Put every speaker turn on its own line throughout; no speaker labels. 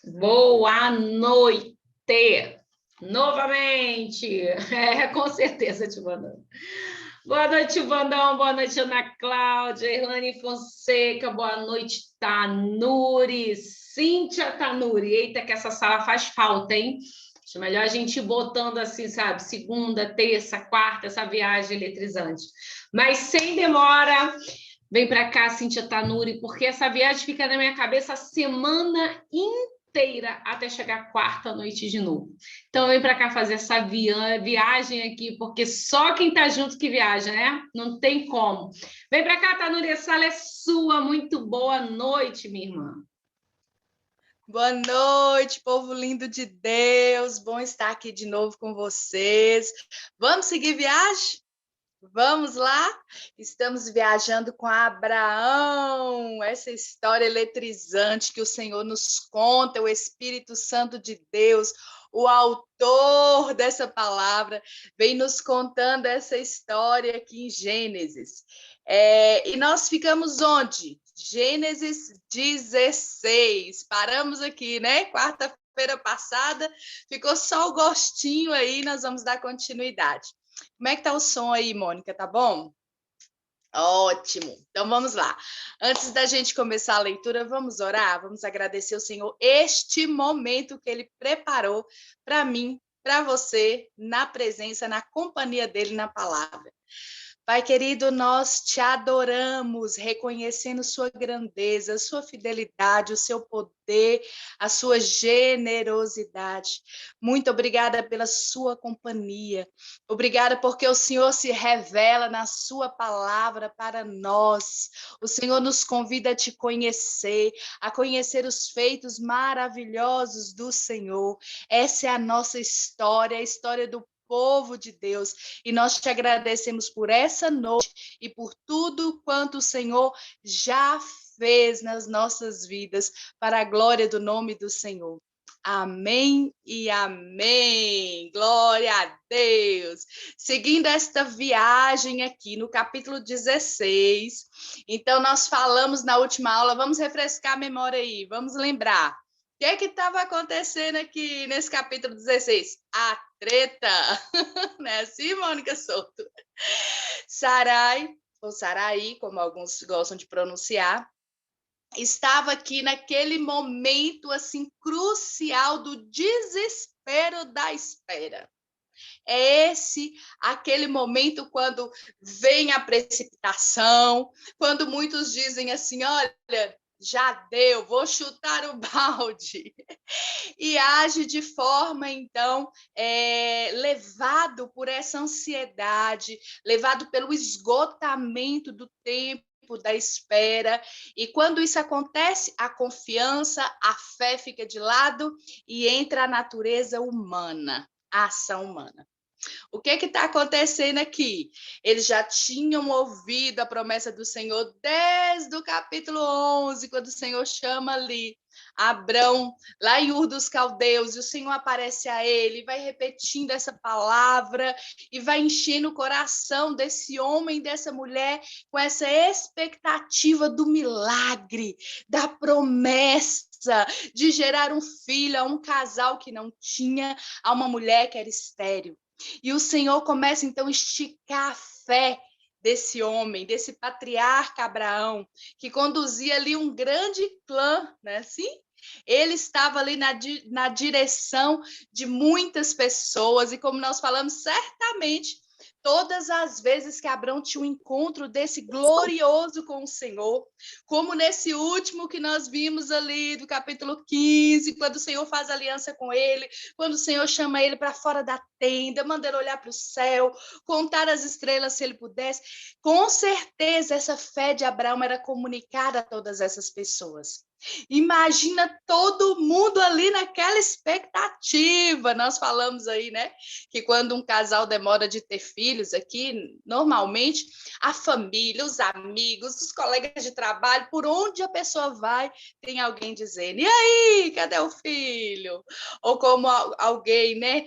Boa noite! Novamente! Com certeza, Tivandão. Boa noite, Vandão. Boa noite, Ana Cláudia, Irlane Fonseca. Boa noite, Tanuri. Cíntia Tanuri. Eita, que essa sala faz falta, hein? Acho melhor a gente ir botando assim, sabe? Segunda, terça, quarta, essa viagem eletrizante. Mas sem demora, vem para cá, Cíntia Tanuri, porque essa viagem fica na minha cabeça a semana inteira até chegar quarta noite de novo. Então vem para cá fazer essa viagem aqui, porque só quem está junto que viaja, né? Não tem como. Vem para cá, Tanuri, a sala é sua. Muito boa noite, minha irmã.
Boa noite, povo lindo de Deus. Bom estar aqui de novo com vocês. Vamos seguir viagem? Vamos lá? Estamos viajando com Abraão, essa história eletrizante que o Senhor nos conta, o Espírito Santo de Deus, o autor dessa palavra, vem nos contando essa história aqui em Gênesis. E nós ficamos onde? Gênesis 16. Paramos aqui, né? Quarta-feira passada, ficou só o gostinho aí, nós vamos dar continuidade. Como é que tá o som aí, Mônica? Tá bom? Ótimo. Então vamos lá. Antes da gente começar a leitura, vamos orar, vamos agradecer ao Senhor este momento que ele preparou para mim, para você, na presença, na companhia dele na palavra. Pai querido, nós te adoramos, reconhecendo sua grandeza, sua fidelidade, o seu poder, a sua generosidade. Muito obrigada pela sua companhia. Obrigada porque o Senhor se revela na sua palavra para nós. O Senhor nos convida a te conhecer, a conhecer os feitos maravilhosos do Senhor. Essa é a nossa história, a história do povo de Deus, e nós te agradecemos por essa noite e por tudo quanto o Senhor já fez nas nossas vidas, para a glória do nome do Senhor. Amém e amém. Glória a Deus. Seguindo esta viagem aqui no capítulo 16, então nós falamos na última aula, vamos refrescar a memória aí, vamos lembrar. O que estava acontecendo aqui nesse capítulo 16? A treta, não é assim, Mônica Souto? Sarai, ou Sarai, como alguns gostam de pronunciar, estava aqui naquele momento assim crucial do desespero da espera. É aquele momento quando vem a precipitação, quando muitos dizem assim, olha, já deu, vou chutar o balde. E age de forma, então, levado por essa ansiedade, levado pelo esgotamento do tempo, da espera. E quando isso acontece, a confiança, a fé fica de lado e entra a natureza humana, a ação humana. O que está acontecendo aqui? Eles já tinham ouvido a promessa do Senhor desde o capítulo 11, quando o Senhor chama ali Abrão, lá em Ur dos Caldeus, e o Senhor aparece a ele, vai repetindo essa palavra e vai enchendo o coração desse homem, dessa mulher, com essa expectativa do milagre, da promessa de gerar um filho a um casal que não tinha, a uma mulher que era estéril. E o Senhor começa, então, a esticar a fé desse homem, desse patriarca Abraão, que conduzia ali um grande clã, né? Assim? Ele estava ali na direção de muitas pessoas, e como nós falamos, certamente, todas as vezes que Abraão tinha um encontro desse glorioso com o Senhor, como nesse último que nós vimos ali do capítulo 15, quando o Senhor faz aliança com ele, quando o Senhor chama ele para fora da tenda, manda ele olhar para o céu, contar as estrelas se ele pudesse, com certeza essa fé de Abraão era comunicada a todas essas pessoas. Imagina todo mundo ali naquela expectativa. Nós falamos aí, né, que quando um casal demora de ter filhos aqui, normalmente a família, os amigos, os colegas de trabalho, por onde a pessoa vai, tem alguém dizendo, e aí, cadê o filho? Ou como alguém, né,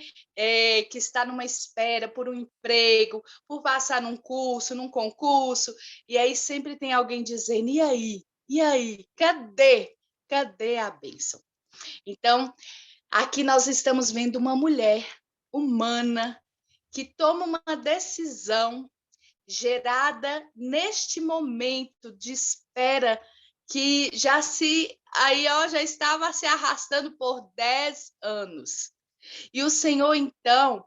que está numa espera por um emprego, por passar num curso, num concurso, e aí sempre tem alguém dizendo, e aí? E aí, cadê? Cadê a bênção? Então, aqui nós estamos vendo uma mulher humana que toma uma decisão gerada neste momento de espera que já estava se arrastando por 10 anos. E o Senhor, então,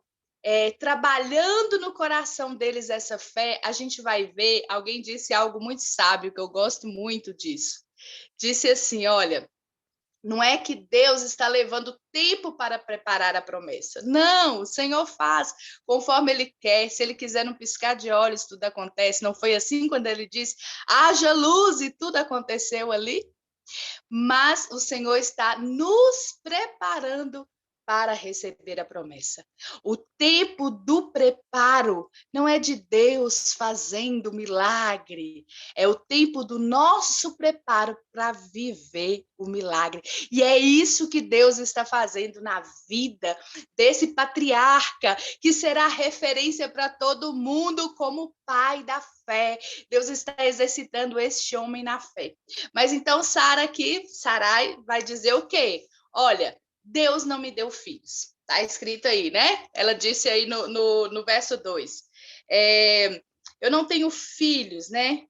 trabalhando no coração deles essa fé, a gente vai ver, alguém disse algo muito sábio, que eu gosto muito disso. Disse assim, olha, não é que Deus está levando tempo para preparar a promessa. Não, o Senhor faz conforme Ele quer. Se Ele quiser num piscar de olhos, tudo acontece. Não foi assim quando Ele disse, haja luz e tudo aconteceu ali? Mas o Senhor está nos preparando para receber a promessa. O tempo do preparo não é de Deus fazendo milagre, é o tempo do nosso preparo para viver o milagre. E é isso que Deus está fazendo na vida desse patriarca, que será referência para todo mundo como pai da fé. Deus está exercitando este homem na fé. Mas então Sarai vai dizer o quê? Olha, Deus não me deu filhos. Está escrito aí, né? Ela disse aí no verso 2. Eu não tenho filhos, né?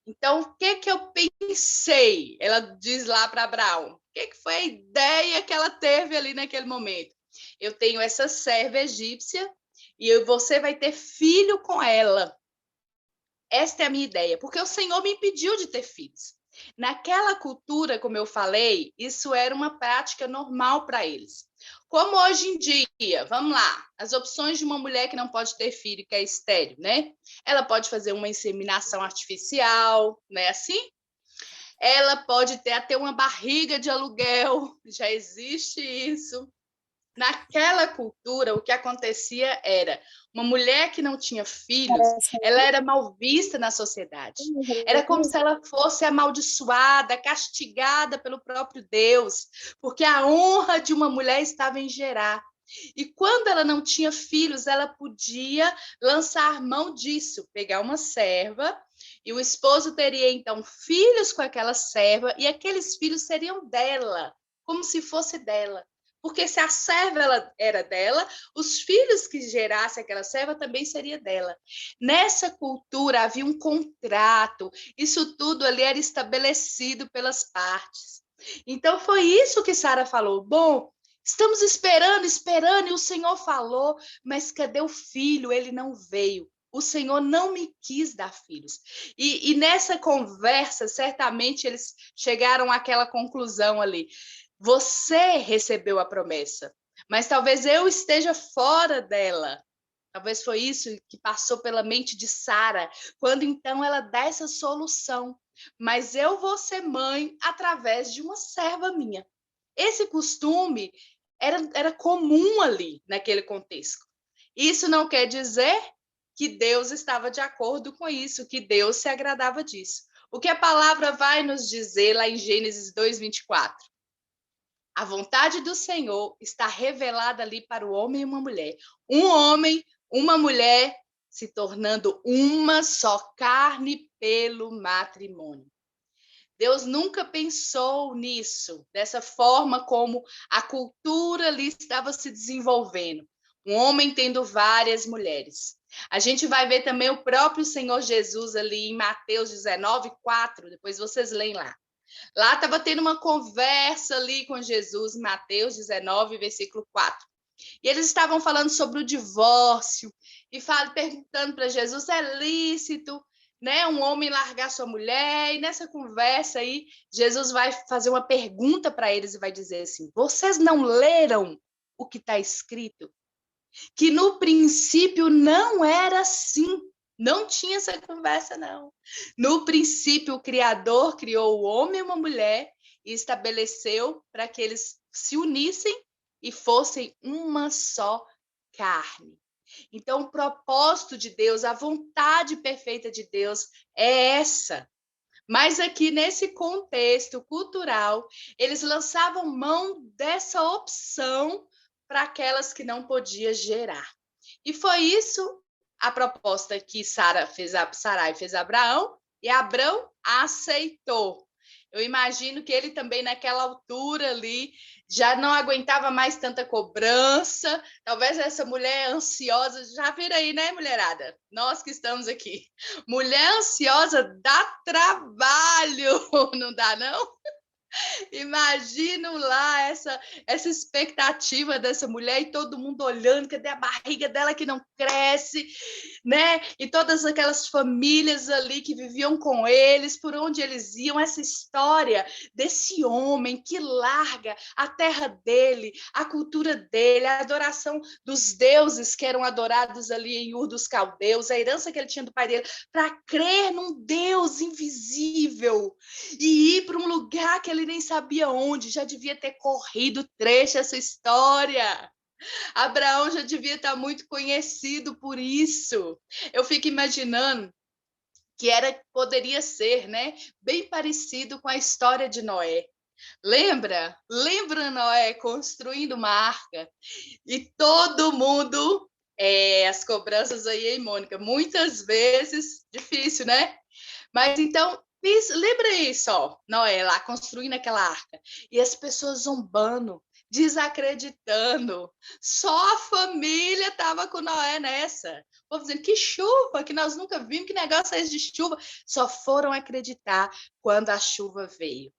Então, o que eu pensei? Ela diz lá para Abraão. O que foi a ideia que ela teve ali naquele momento? Eu tenho essa serva egípcia e você vai ter filho com ela. Esta é a minha ideia, porque o Senhor me impediu de ter filhos. Naquela cultura, como eu falei, isso era uma prática normal para eles. Como hoje em dia, vamos lá, as opções de uma mulher que não pode ter filho, que é estéril, né? Ela pode fazer uma inseminação artificial, não é assim? Ela pode ter até uma barriga de aluguel, já existe isso. Naquela cultura, o que acontecia era uma mulher que não tinha filhos, ela era mal vista na sociedade. Era como se ela fosse amaldiçoada, castigada pelo próprio Deus, porque a honra de uma mulher estava em gerar. E quando ela não tinha filhos, ela podia lançar mão disso, pegar uma serva, e o esposo teria então filhos com aquela serva, e aqueles filhos seriam dela, como se fosse dela. Porque se a serva era dela, os filhos que gerasse aquela serva também seria dela. Nessa cultura havia um contrato, isso tudo ali era estabelecido pelas partes. Então foi isso que Sara falou. Bom, estamos esperando, e o Senhor falou, mas cadê o filho? Ele não veio. O Senhor não me quis dar filhos. E nessa conversa, certamente eles chegaram àquela conclusão ali. Você recebeu a promessa, mas talvez eu esteja fora dela. Talvez foi isso que passou pela mente de Sara, quando então ela dá essa solução. Mas eu vou ser mãe através de uma serva minha. Esse costume era comum ali, naquele contexto. Isso não quer dizer que Deus estava de acordo com isso, que Deus se agradava disso. O que a palavra vai nos dizer lá em Gênesis 2:24? A vontade do Senhor está revelada ali para o homem e uma mulher. Um homem, uma mulher se tornando uma só carne pelo matrimônio. Deus nunca pensou nisso, dessa forma como a cultura ali estava se desenvolvendo. Um homem tendo várias mulheres. A gente vai ver também o próprio Senhor Jesus ali em Mateus 19:4, depois vocês leem lá. Lá estava tendo uma conversa ali com Jesus, em Mateus 19, versículo 4. E eles estavam falando sobre o divórcio e perguntando para Jesus, é lícito, né, um homem largar sua mulher? E nessa conversa aí, Jesus vai fazer uma pergunta para eles e vai dizer assim, vocês não leram o que está escrito? Que no princípio não era assim. Não tinha essa conversa, não. No princípio, o Criador criou o homem e uma mulher e estabeleceu para que eles se unissem e fossem uma só carne. Então, o propósito de Deus, a vontade perfeita de Deus é essa. Mas aqui, nesse contexto cultural, eles lançavam mão dessa opção para aquelas que não podiam gerar. E foi isso a proposta que Sarai fez a Abraão, e Abraão aceitou. Eu imagino que ele também, naquela altura ali, já não aguentava mais tanta cobrança. Talvez essa mulher ansiosa, já vira aí, né, mulherada? Nós que estamos aqui. Mulher ansiosa dá trabalho, não dá, não? Imagino lá essa expectativa dessa mulher e todo mundo olhando, cadê a barriga dela que não cresce, né? E todas aquelas famílias ali que viviam com eles, por onde eles iam, essa história desse homem que larga a terra dele, a cultura dele, a adoração dos deuses que eram adorados ali em Ur dos Caldeus, a herança que ele tinha do pai dele, para crer num Deus invisível e ir para um lugar que ele nem sabia onde, já devia ter corrido trecho essa história. Abraão já devia estar muito conhecido por isso. Eu fico imaginando que poderia ser, né, bem parecido com a história de Noé. Lembra Noé construindo uma arca e todo mundo, as cobranças aí, hein, Mônica? Muitas vezes difícil, né? Mas então lembra isso, ó, Noé lá construindo aquela arca e as pessoas zombando, desacreditando. Só a família estava com Noé nessa. O povo dizendo que chuva, que nós nunca vimos, que negócio é esse de chuva. Só foram acreditar quando a chuva veio.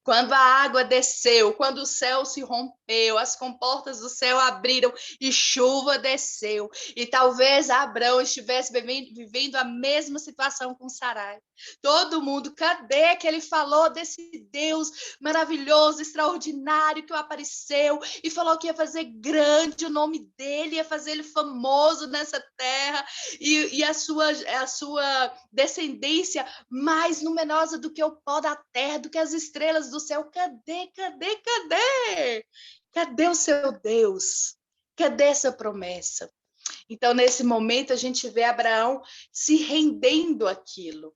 Quando a água desceu, quando o céu se rompeu, as comportas do céu abriram e chuva desceu. E talvez Abraão estivesse vivendo a mesma situação com Sarai. Todo mundo, cadê que ele falou desse Deus maravilhoso, extraordinário que apareceu e falou que ia fazer grande o nome dele, ia fazer ele famoso nessa terra e a sua descendência mais numerosa do que o pó da terra, do que as estrelas do céu. Cadê? Cadê o seu Deus? Cadê essa promessa? Então, nesse momento, a gente vê Abraão se rendendo àquilo.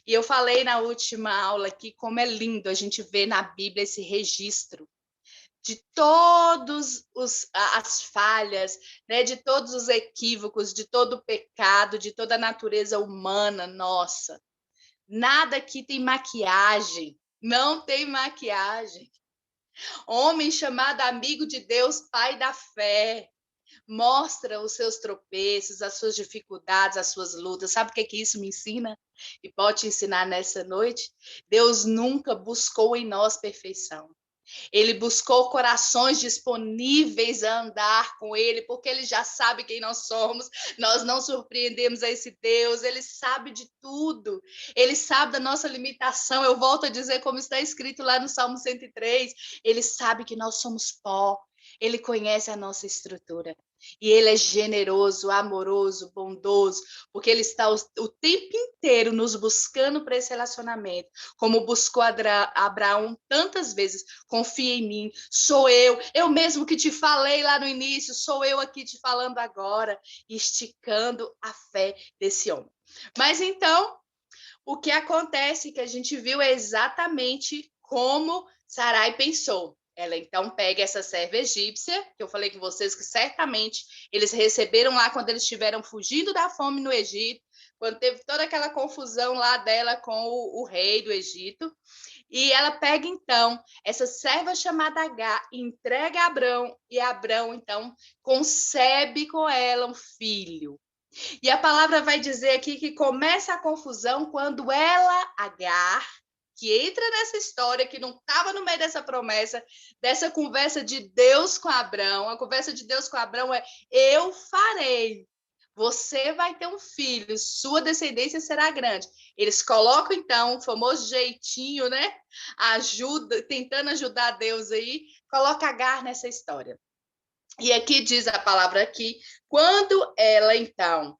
E eu falei na última aula aqui como é lindo a gente ver na Bíblia esse registro de todas as falhas, né, de todos os equívocos, de todo o pecado, de toda a natureza humana nossa. Nada aqui tem maquiagem, não tem maquiagem. Homem chamado amigo de Deus, pai da fé, mostra os seus tropeços, as suas dificuldades, as suas lutas. Sabe o que isso me ensina? E pode te ensinar nessa noite? Deus nunca buscou em nós perfeição. Ele buscou corações disponíveis a andar com ele, porque ele já sabe quem nós somos. Nós não surpreendemos a esse Deus, ele sabe de tudo. Ele sabe da nossa limitação. Eu volto a dizer, como está escrito lá no Salmo 103, ele sabe que nós somos pó. Ele conhece a nossa estrutura. E ele é generoso, amoroso, bondoso, porque ele está o tempo inteiro nos buscando para esse relacionamento, como buscou Abraão tantas vezes. Confia em mim, sou eu mesmo que te falei lá no início, sou eu aqui te falando agora, esticando a fé desse homem. Mas então, o que acontece que a gente viu é exatamente como Sarai pensou. Ela então pega essa serva egípcia, que eu falei com vocês que certamente eles receberam lá quando eles estiveram fugindo da fome no Egito, quando teve toda aquela confusão lá dela com o rei do Egito. E ela pega então essa serva chamada Agar, entrega a Abrão, e Abrão então concebe com ela um filho. E a palavra vai dizer aqui que começa a confusão quando ela, Agar, que entra nessa história, que não estava no meio dessa promessa, dessa conversa de Deus com Abrão. A conversa de Deus com Abrão é: eu farei. Você vai ter um filho, sua descendência será grande. Eles colocam, então, o famoso jeitinho, né? Tentando ajudar Deus aí, coloca Agar nessa história. E aqui diz a palavra aqui, quando ela, então,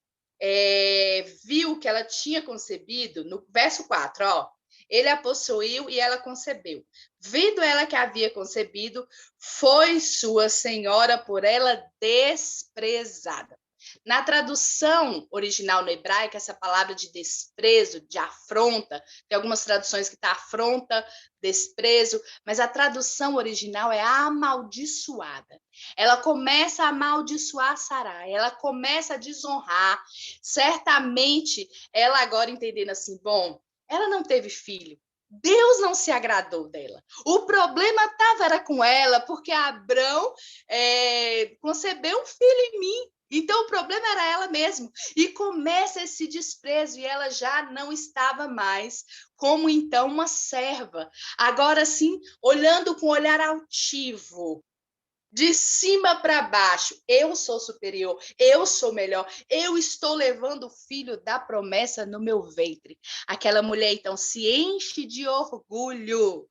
viu que ela tinha concebido, no verso 4, ó, ele a possuiu e ela concebeu. Vendo ela que havia concebido, foi sua senhora por ela desprezada. Na tradução original no hebraico, essa palavra de desprezo, de afronta, tem algumas traduções que está afronta, desprezo, mas a tradução original é amaldiçoada. Ela começa a amaldiçoar Sarai, ela começa a desonrar. Certamente, ela agora entendendo assim, bom, ela não teve filho, Deus não se agradou dela. O problema era com ela, porque Abrão concebeu um filho em mim. Então, o problema era ela mesma. E começa esse desprezo, e ela já não estava mais como, então, uma serva. Agora sim, olhando com um olhar altivo, de cima para baixo, eu sou superior, eu sou melhor, eu estou levando o filho da promessa no meu ventre. Aquela mulher, então, se enche de orgulho.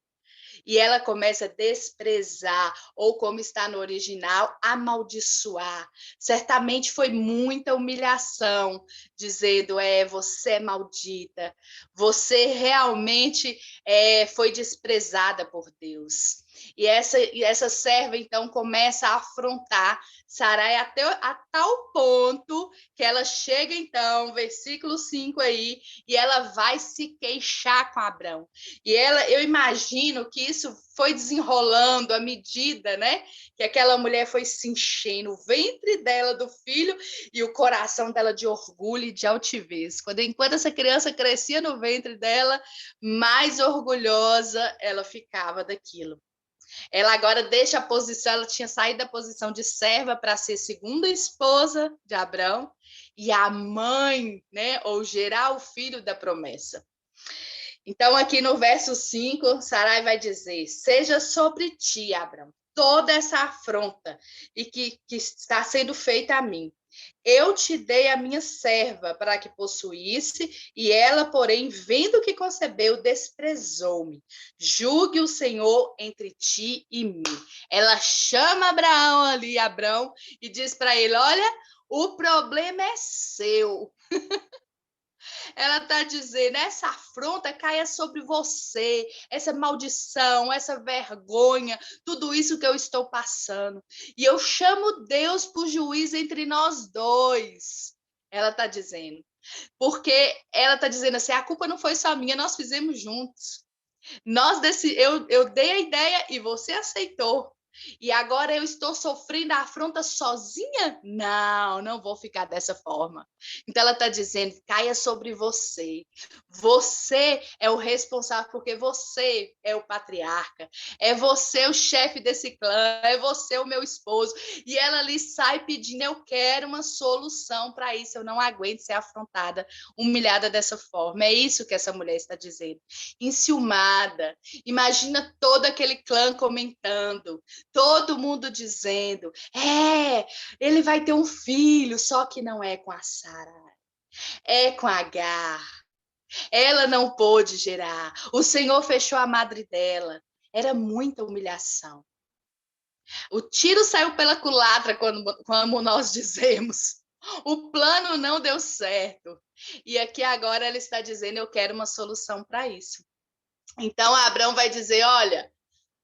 E ela começa a desprezar, ou como está no original, amaldiçoar. Certamente foi muita humilhação, dizendo, você é maldita, você realmente foi desprezada por Deus. E essa serva, então, começa a afrontar Sarai até a tal ponto que ela chega, então, versículo 5 aí, e ela vai se queixar com Abrão. E eu imagino que isso foi desenrolando à medida, né, que aquela mulher foi se enchendo o ventre dela do filho e o coração dela de orgulho e de altivez. Enquanto essa criança crescia no ventre dela, mais orgulhosa ela ficava daquilo. Ela agora deixa a posição, ela tinha saído da posição de serva para ser segunda esposa de Abrão e a mãe, né, ou gerar o filho da promessa. Então, aqui no verso 5, Sarai vai dizer: seja sobre ti, Abrão, toda essa afronta e que está sendo feita a mim. Eu te dei a minha serva para que possuísse, e ela, porém, vendo que concebeu, desprezou-me. Julgue o Senhor entre ti e mim. Ela chama Abrão, e diz para ele: olha, o problema é seu. Ela está dizendo, essa afronta caia sobre você, essa maldição, essa vergonha, tudo isso que eu estou passando. E eu chamo Deus por juiz entre nós dois. Ela está dizendo. Porque ela está dizendo assim, a culpa não foi só minha, nós fizemos juntos. Eu dei a ideia e você aceitou. E agora eu estou sofrendo a afronta sozinha? Não, não vou ficar dessa forma. Então ela está dizendo, caia sobre você. Você é o responsável, porque você é o patriarca. É você o chefe desse clã, é você o meu esposo. E ela ali sai pedindo, eu quero uma solução para isso. Eu não aguento ser afrontada, humilhada dessa forma. É isso que essa mulher está dizendo. Enciumada. Imagina todo aquele clã comentando. Todo mundo dizendo, ele vai ter um filho, só que não é com a Sarai, é com a Agar. Ela não pôde gerar. O Senhor fechou a madre dela. Era muita humilhação. O tiro saiu pela culatra, como nós dizemos. O plano não deu certo. E aqui agora ela está dizendo, eu quero uma solução para isso. Então, Abrão vai dizer, olha,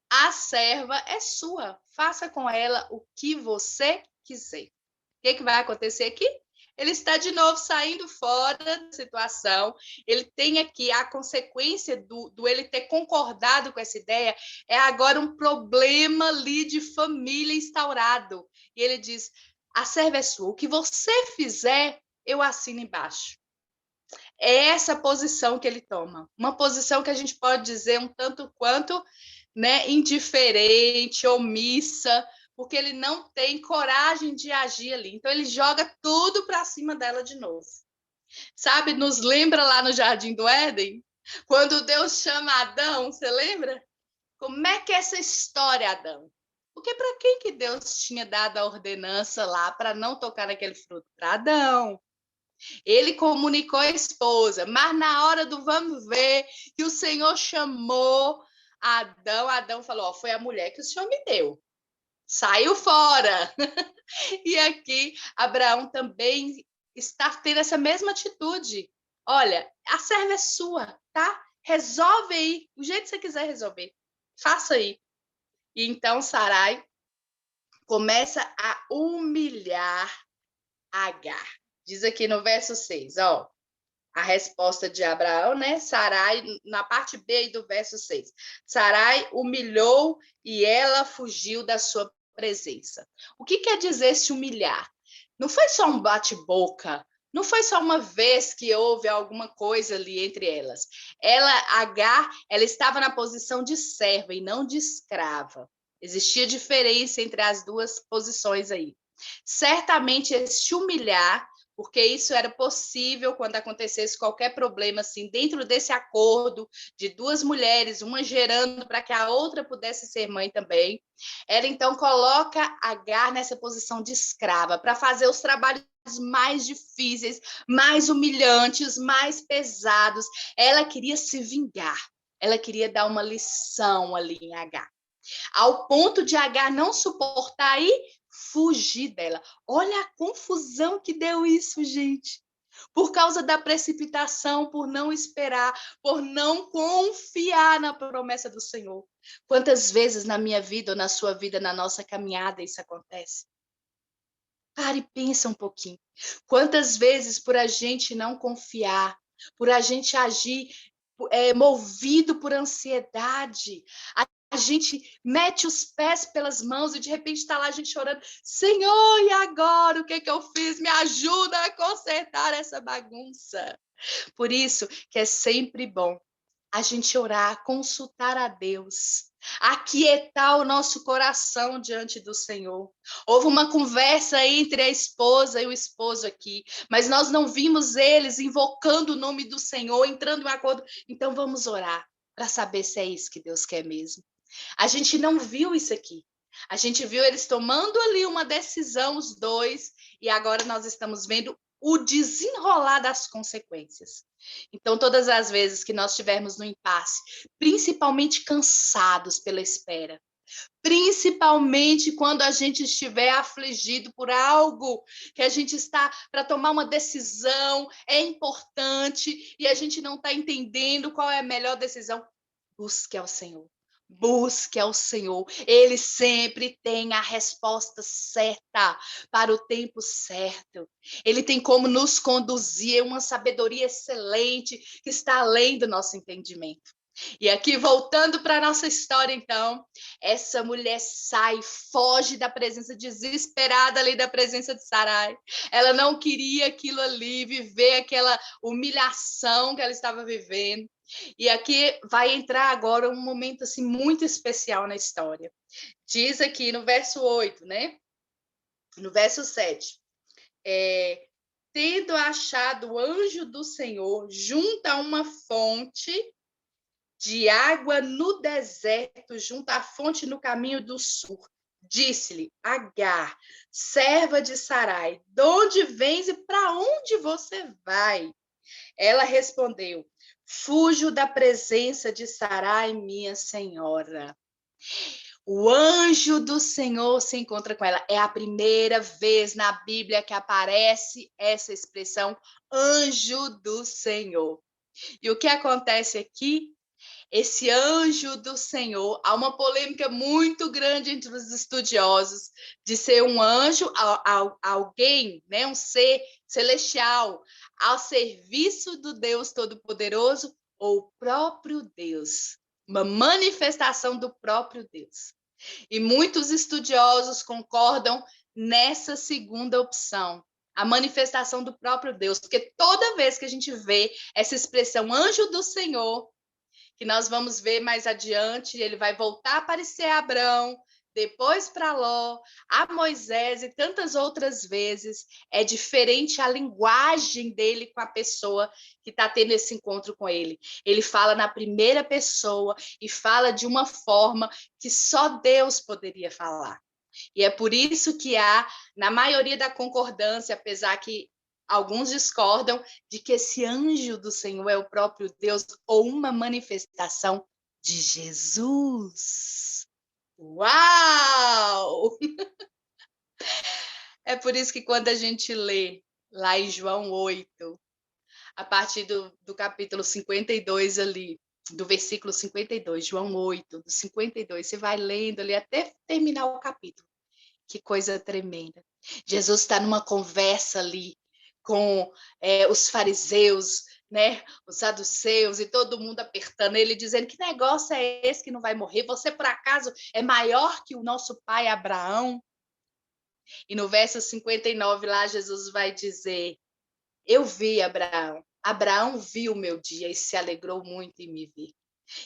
a serva é sua, faça com ela o que você quiser. O que vai acontecer aqui? Ele está de novo saindo fora da situação, ele tem aqui a consequência do ele ter concordado com essa ideia, é agora um problema ali de família instaurado. E ele diz, a serva é sua, o que você fizer, eu assino embaixo. É essa posição que ele toma, uma posição que a gente pode dizer um tanto quanto, né, indiferente, omissa, porque ele não tem coragem de agir ali. Então, ele joga tudo para cima dela de novo. Sabe, nos lembra lá no Jardim do Éden? Quando Deus chama Adão, você lembra? Como é que é essa história, Adão? Porque para quem que Deus tinha dado a ordenança lá para não tocar naquele fruto? Para Adão. Ele comunicou à esposa, mas na hora do vamos ver, que o Senhor chamou Adão falou, foi a mulher que o Senhor me deu. Saiu fora. E aqui, Abraão também está tendo essa mesma atitude. Olha, a serva é sua, tá? Resolve aí, o jeito que você quiser resolver. Faça aí. E então Sarai começa a humilhar Agar. Diz aqui no verso 6, ó, a resposta de Abraão, né? Sarai, na parte B do verso 6. Sarai humilhou e ela fugiu da sua presença. O que quer dizer se humilhar? Não foi só um bate-boca, Não foi só uma vez que houve alguma coisa ali entre elas. Agar, ela estava na posição de serva e não de escrava. Existia diferença entre as duas posições aí. Certamente se humilhar, porque isso era possível quando acontecesse qualquer problema assim, dentro desse acordo de duas mulheres, uma gerando para que a outra pudesse ser mãe também. Ela então coloca Agar nessa posição de escrava para fazer os trabalhos mais difíceis, mais humilhantes, mais pesados. Ela queria se vingar. Ela queria dar uma lição ali em Agar. Ao ponto de Agar não suportar e fugir dela. Olha a confusão que deu isso, gente. Por causa da precipitação, por não esperar, por não confiar na promessa do Senhor. Quantas vezes na minha vida ou na sua vida, na nossa caminhada, isso acontece? Pare e pensa um pouquinho. Quantas vezes por a gente não confiar, por a gente agir movido por ansiedade, a gente mete os pés pelas mãos e de repente está lá a gente chorando, Senhor, e agora? O que eu fiz? Me ajuda a consertar essa bagunça. Por isso que é sempre bom a gente orar, consultar a Deus, aquietar o nosso coração diante do Senhor. Houve uma conversa entre a esposa e o esposo aqui, mas nós não vimos eles invocando o nome do Senhor, entrando em acordo. Então vamos orar para saber se é isso que Deus quer mesmo. A gente não viu isso aqui. A gente viu eles tomando ali uma decisão, os dois, e agora nós estamos vendo o desenrolar das consequências. Então, todas as vezes que nós estivermos no impasse, principalmente cansados pela espera, principalmente quando a gente estiver afligido por algo que a gente está para tomar uma decisão, é importante, e a gente não está entendendo qual é a melhor decisão, busque ao Senhor. Busque ao Senhor, Ele sempre tem a resposta certa para o tempo certo. Ele tem como nos conduzir, uma sabedoria excelente que está além do nosso entendimento. E aqui, voltando para a nossa história, então, essa mulher sai, foge da presença, desesperada ali da presença de Sarai. Ela não queria aquilo ali, viver aquela humilhação que ela estava vivendo. E aqui vai entrar agora um momento assim muito especial na história. Diz aqui no verso 8, né? No verso 7. Tendo achado o anjo do Senhor junto a uma fonte de água no deserto, junto à fonte no caminho do sul, disse-lhe, Agar, serva de Sarai, de onde vens e para onde você vai? Ela respondeu, fujo da presença de Sarai, minha senhora. O anjo do Senhor se encontra com ela. É a primeira vez na Bíblia que aparece essa expressão, anjo do Senhor. E o que acontece aqui? Esse anjo do Senhor, há uma polêmica muito grande entre os estudiosos de ser um anjo, alguém, né, um ser celestial, ao serviço do Deus Todo-Poderoso ou o próprio Deus, uma manifestação do próprio Deus. E muitos estudiosos concordam nessa segunda opção, a manifestação do próprio Deus, porque toda vez que a gente vê essa expressão anjo do Senhor, que nós vamos ver mais adiante, ele vai voltar a aparecer a Abrão, depois para Ló, a Moisés e tantas outras vezes. É diferente a linguagem dele com a pessoa que está tendo esse encontro com ele. Ele fala na primeira pessoa e fala de uma forma que só Deus poderia falar. E é por isso que há, na maioria da concordância, apesar que alguns discordam de que esse anjo do Senhor é o próprio Deus ou uma manifestação de Jesus. Uau! É por isso que quando a gente lê lá em João 8, a partir do capítulo 52 ali, do versículo 52, João 8, do 52, você vai lendo ali até terminar o capítulo. Que coisa tremenda. Jesus está numa conversa ali com os fariseus, né, os saduceus e todo mundo apertando ele, dizendo que negócio é esse que não vai morrer? Você, por acaso, é maior que o nosso pai Abraão? E no verso 59 lá, Jesus vai dizer, Eu vi Abraão. Abraão viu o meu dia e se alegrou muito em me ver.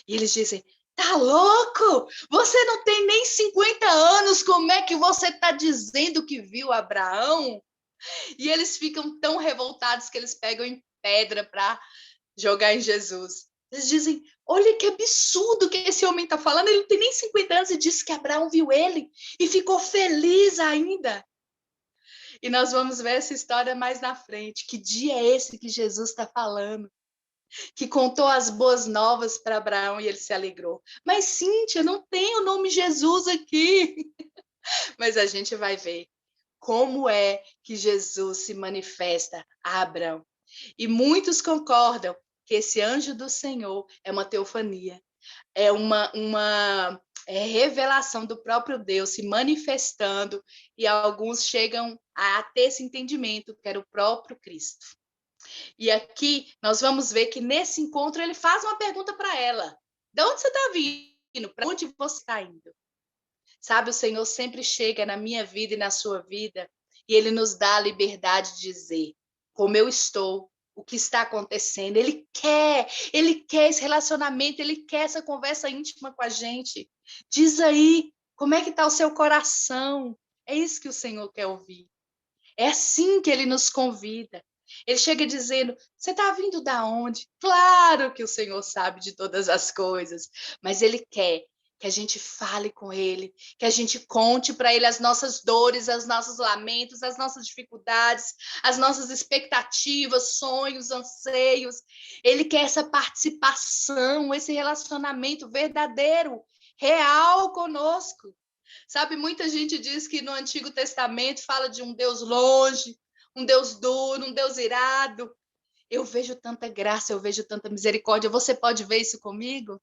E eles dizem, tá louco? Você não tem nem 50 anos, como é que você está dizendo que viu Abraão? E eles ficam tão revoltados que eles pegam em pedra para jogar em Jesus. Eles dizem, olha que absurdo que esse homem está falando, ele não tem nem 50 anos e disse que Abraão viu ele e ficou feliz ainda. E nós vamos ver essa história mais na frente. Que dia é esse que Jesus está falando? Que contou as boas novas para Abraão e ele se alegrou. Mas, Cíntia, não tem o nome Jesus aqui. Mas a gente vai ver como é que Jesus se manifesta a Abraão. E muitos concordam que esse anjo do Senhor é uma teofania, é uma revelação do próprio Deus se manifestando, e alguns chegam a ter esse entendimento que era o próprio Cristo. E aqui nós vamos ver que nesse encontro ele faz uma pergunta para ela: de onde você está vindo? Para onde você está indo? Sabe, o Senhor sempre chega na minha vida e na sua vida e ele nos dá a liberdade de dizer como eu estou, o que está acontecendo. Ele quer esse relacionamento, ele quer essa conversa íntima com a gente. Diz aí, como é que está o seu coração? É isso que o Senhor quer ouvir. É assim que ele nos convida. Ele chega dizendo, você está vindo da onde? Claro que o Senhor sabe de todas as coisas, mas ele quer que a gente fale com ele, que a gente conte para ele as nossas dores, os nossos lamentos, as nossas dificuldades, as nossas expectativas, sonhos, anseios. Ele quer essa participação, esse relacionamento verdadeiro, real conosco. Sabe, muita gente diz que no Antigo Testamento fala de um Deus longe, um Deus duro, um Deus irado. Eu vejo tanta graça, eu vejo tanta misericórdia. Você pode ver isso comigo?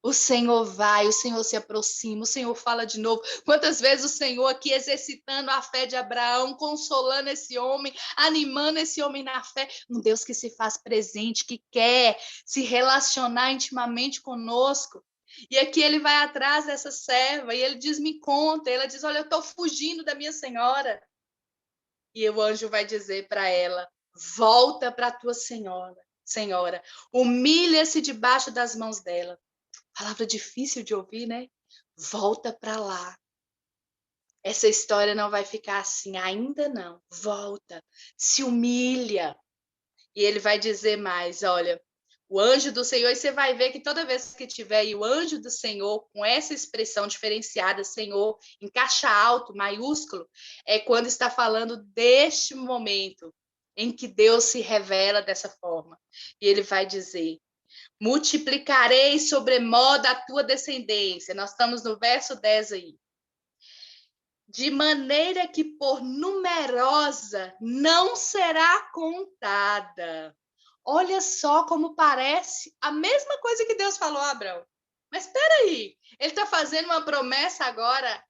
O Senhor vai, o Senhor se aproxima, o Senhor fala de novo. Quantas vezes o Senhor aqui exercitando a fé de Abraão, consolando esse homem, animando esse homem na fé. Um Deus que se faz presente, que quer se relacionar intimamente conosco. E aqui ele vai atrás dessa serva e ele diz, me conta. Ela diz, olha, eu estou fugindo da minha senhora. E o anjo vai dizer para ela, volta para a tua senhora, humilha-se debaixo das mãos dela. Palavra difícil de ouvir, né? Volta para lá. Essa história não vai ficar assim, ainda não. Volta, se humilha. E ele vai dizer mais, olha, o anjo do Senhor, e você vai ver que toda vez que tiver aí o anjo do Senhor, com essa expressão diferenciada, Senhor, em caixa alto, maiúsculo, é quando está falando deste momento em que Deus se revela dessa forma. E ele vai dizer, multiplicarei sobremodo a tua descendência. Nós estamos no verso 10 aí. De maneira que por numerosa não será contada. Olha só como parece a mesma coisa que Deus falou a Abraão. Mas espera aí, ele está fazendo uma promessa agora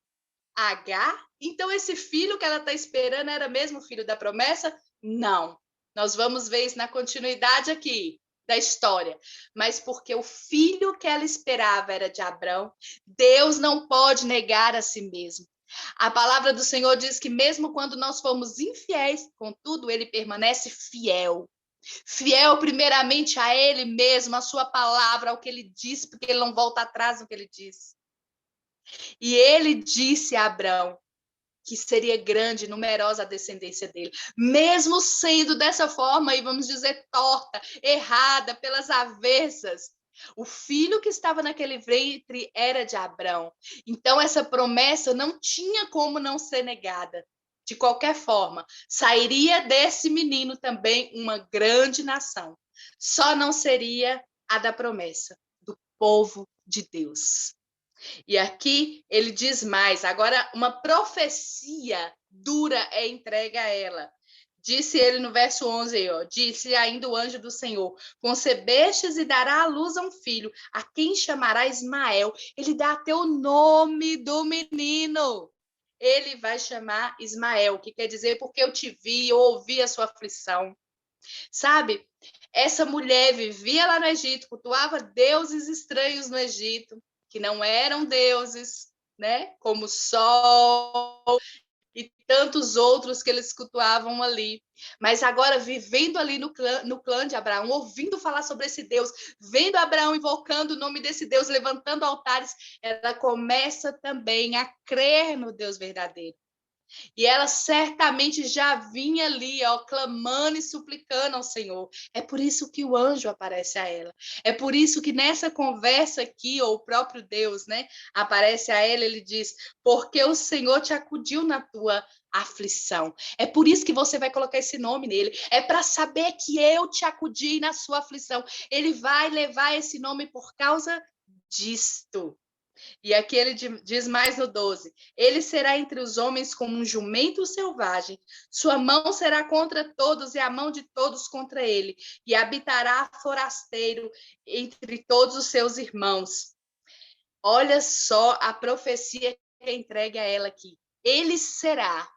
a Agar? Então esse filho que ela está esperando era mesmo o filho da promessa? Não. Nós vamos ver isso na continuidade aqui da história. Mas porque o filho que ela esperava era de Abraão, Deus não pode negar a si mesmo. A palavra do Senhor diz que mesmo quando nós formos infiéis, contudo, ele permanece fiel. Fiel primeiramente a ele mesmo, a sua palavra, ao que ele disse, porque ele não volta atrás no que ele disse. E ele disse a Abraão que seria grande, numerosa a descendência dele. Mesmo sendo dessa forma, e vamos dizer, torta, errada, pelas avessas, o filho que estava naquele ventre era de Abraão. Então, essa promessa não tinha como não ser negada. De qualquer forma, sairia desse menino também uma grande nação. Só não seria a da promessa, do povo de Deus. E aqui ele diz mais, agora uma profecia dura é entregue a ela. Disse ele no verso 11, aí, ó, disse ainda o anjo do Senhor, concebestes e dará à luz a um filho, a quem chamará Ismael. Ele dá até o nome do menino. Ele vai chamar Ismael, que quer dizer porque eu te vi, eu ouvi a sua aflição. Sabe, essa mulher vivia lá no Egito, cultuava deuses estranhos no Egito, que não eram deuses, né? Como o sol, e tantos outros que eles cultuavam ali. Mas agora, vivendo ali no clã de Abraão, ouvindo falar sobre esse Deus, vendo Abraão invocando o nome desse Deus, levantando altares, ela começa também a crer no Deus verdadeiro. E ela certamente já vinha ali, ó, clamando e suplicando ao Senhor. É por isso que o anjo aparece a ela. É por isso que nessa conversa aqui, ou o próprio Deus, né, aparece a ela, ele diz: porque o Senhor te acudiu na tua aflição. É por isso que você vai colocar esse nome nele. É para saber que eu te acudi na sua aflição. Ele vai levar esse nome por causa disto. E aqui ele diz mais no 12: ele será entre os homens como um jumento selvagem, sua mão será contra todos e a mão de todos contra ele, e habitará forasteiro entre todos os seus irmãos. Olha só a profecia que é entregue a ela aqui. Ele será.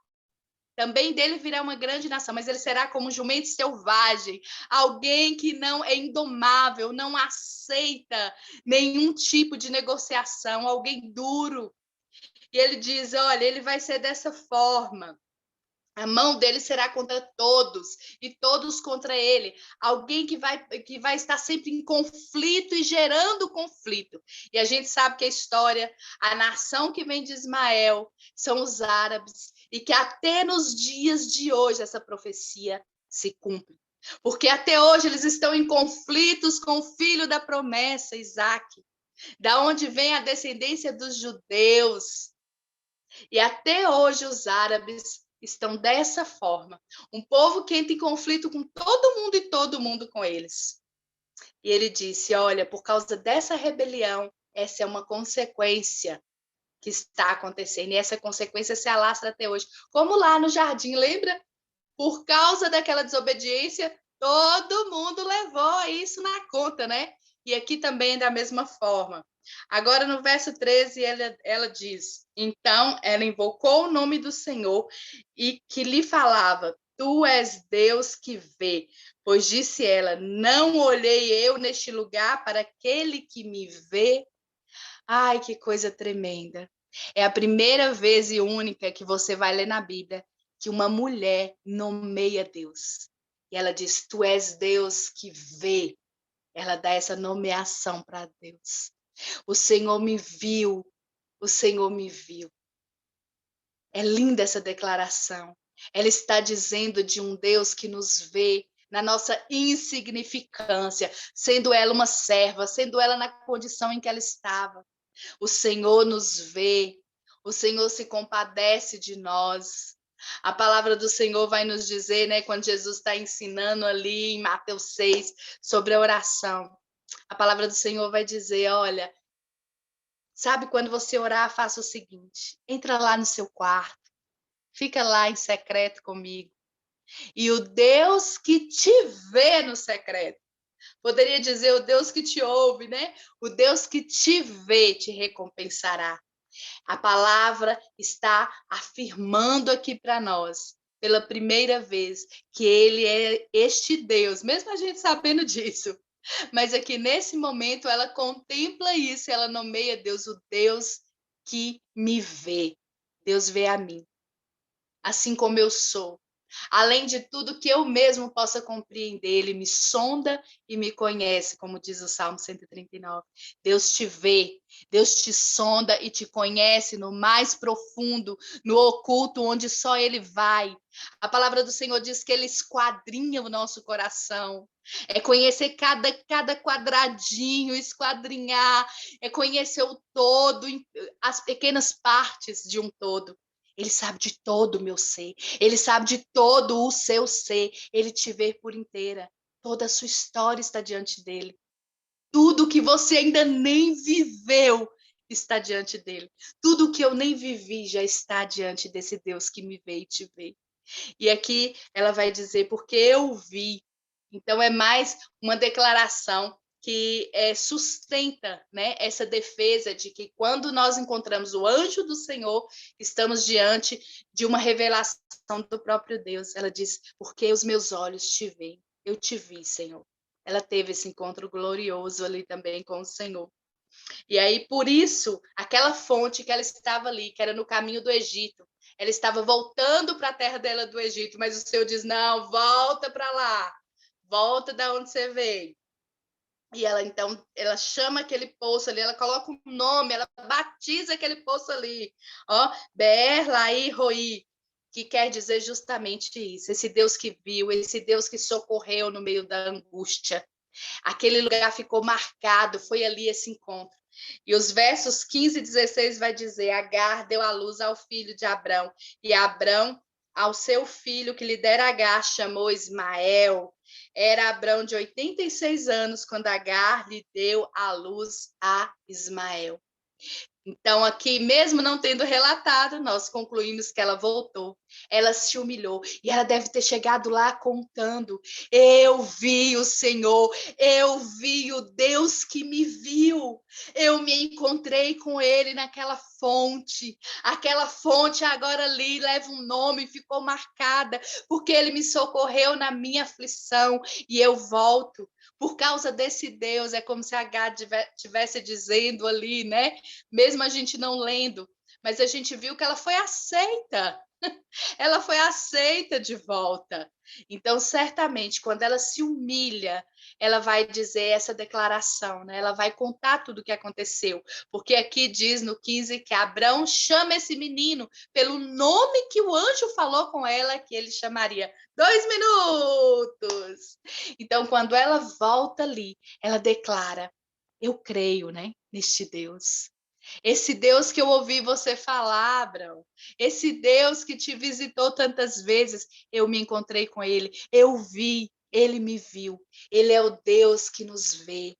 Também dele virá uma grande nação, mas ele será como um jumento selvagem, alguém que não é indomável, não aceita nenhum tipo de negociação, alguém duro. E ele diz: olha, ele vai ser dessa forma. A mão dele será contra todos e todos contra ele. Alguém que vai estar sempre em conflito e gerando conflito. E a gente sabe que a história, a nação que vem de Ismael são os árabes. E que até nos dias de hoje essa profecia se cumpre. Porque até hoje eles estão em conflitos com o filho da promessa, Isaque. Da onde vem a descendência dos judeus. E até hoje os árabes estão dessa forma. Um povo que entra em conflito com todo mundo e todo mundo com eles. E ele disse: olha, por causa dessa rebelião, essa é uma consequência que está acontecendo. E essa consequência se alastra até hoje. Como lá no jardim, lembra? Por causa daquela desobediência, todo mundo levou isso na conta, né? E aqui também é da mesma forma. Agora, no verso 13, ela diz: então ela invocou o nome do Senhor e que lhe falava: tu és Deus que vê. Pois disse ela: não olhei eu neste lugar para aquele que me vê. Ai, que coisa tremenda. É a primeira vez e única que você vai ler na Bíblia que uma mulher nomeia Deus. E ela diz: tu és Deus que vê. Ela dá essa nomeação para Deus. O Senhor me viu, o Senhor me viu. É linda essa declaração. Ela está dizendo de um Deus que nos vê na nossa insignificância, sendo ela uma serva, sendo ela na condição em que ela estava. O Senhor nos vê, o Senhor se compadece de nós. A palavra do Senhor vai nos dizer, né, quando Jesus está ensinando ali em Mateus 6 sobre a oração. A palavra do Senhor vai dizer: olha, sabe, quando você orar, faça o seguinte: entra lá no seu quarto, fica lá em secreto comigo. E o Deus que te vê no secreto, poderia dizer o Deus que te ouve, né? O Deus que te vê te recompensará. A palavra está afirmando aqui para nós, pela primeira vez, que ele é este Deus, mesmo a gente sabendo disso. Mas aqui nesse momento ela contempla isso, ela nomeia Deus o Deus que me vê. Deus vê a mim, assim como eu sou. Além de tudo que eu mesmo possa compreender, ele me sonda e me conhece, como diz o Salmo 139. Deus te vê, Deus te sonda e te conhece no mais profundo, no oculto, onde só ele vai. A palavra do Senhor diz que ele esquadrinha o nosso coração. É conhecer cada quadradinho, esquadrinhar, é conhecer o todo, as pequenas partes de um todo. Ele sabe de todo o meu ser. Ele sabe de todo o seu ser. Ele te vê por inteira. Toda a sua história está diante dele. Tudo que você ainda nem viveu está diante dele. Tudo que eu nem vivi já está diante desse Deus que me vê e te vê. E aqui ela vai dizer: porque eu vi. Então é mais uma declaração que sustenta, né, essa defesa de que quando nós encontramos o anjo do Senhor, estamos diante de uma revelação do próprio Deus. Ela diz: porque os meus olhos te veem, eu te vi, Senhor. Ela teve esse encontro glorioso ali também com o Senhor. E aí, por isso, aquela fonte que ela estava ali, que era no caminho do Egito, ela estava voltando para a terra dela do Egito, mas o Senhor diz: não, volta para lá, volta da onde você veio. E ela, então, ela chama aquele poço ali, ela coloca um nome, ela batiza aquele poço ali, ó, Beer Lahai Roi, que quer dizer justamente isso, esse Deus que viu, esse Deus que socorreu no meio da angústia. Aquele lugar ficou marcado, foi ali esse encontro. E os versos 15 e 16 vai dizer: Agar deu à luz ao filho de Abrão, e Abrão ao seu filho que lhe dera Agar chamou Ismael. Era Abrão de 86 anos quando Agar lhe deu à luz a Ismael. Então, aqui, mesmo não tendo relatado, nós concluímos que ela voltou, ela se humilhou, e ela deve ter chegado lá contando: eu vi o Senhor, eu vi o Deus que me viu, eu me encontrei com ele naquela fonte, aquela fonte agora ali leva um nome, ficou marcada, porque ele me socorreu na minha aflição, e eu volto. Por causa desse Deus, é como se a Agar estivesse dizendo ali, né? Mesmo a gente não lendo, mas a gente viu que ela foi aceita. Ela foi aceita de volta. Então, certamente, quando ela se humilha, ela vai dizer essa declaração, né? Ela vai contar tudo o que aconteceu. Porque aqui diz no 15 que Abrão chama esse menino pelo nome que o anjo falou com ela, que ele chamaria 2 minutos. Então, quando ela volta ali, ela declara: eu creio, né, neste Deus. Esse Deus que eu ouvi você falar, Abraão, esse Deus que te visitou tantas vezes, eu me encontrei com ele, eu vi, ele me viu, ele é o Deus que nos vê.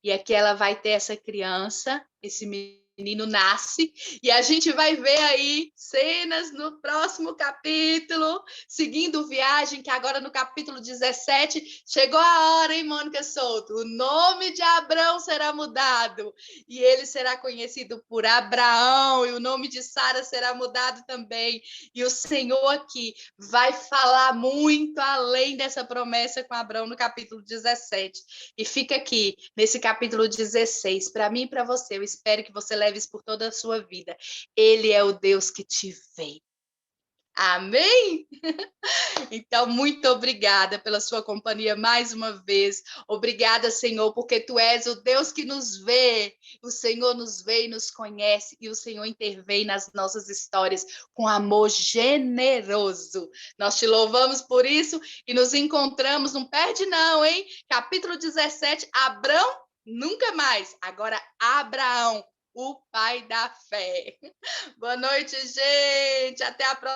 E aqui ela vai ter essa criança, esse menino nasce, e a gente vai ver aí cenas no próximo capítulo, seguindo viagem, que agora no capítulo 17, chegou a hora, hein, Mônica Souto? O nome de Abrão será mudado, e ele será conhecido por Abraão, e o nome de Sara será mudado também, e o Senhor aqui vai falar muito além dessa promessa com Abrão no capítulo 17, e fica aqui, nesse capítulo 16, para mim e para você, eu espero que você leve isso por toda a sua vida. Ele é o Deus que te vê. Amém? Então, muito obrigada pela sua companhia mais uma vez. Obrigada, Senhor, porque Tu és o Deus que nos vê. O Senhor nos vê e nos conhece, e o Senhor intervém nas nossas histórias com amor generoso. Nós Te louvamos por isso e nos encontramos, não perde não, hein? Capítulo 17, Abrão, nunca mais. Agora, Abraão, o pai da fé. Boa noite, gente. Até a próxima.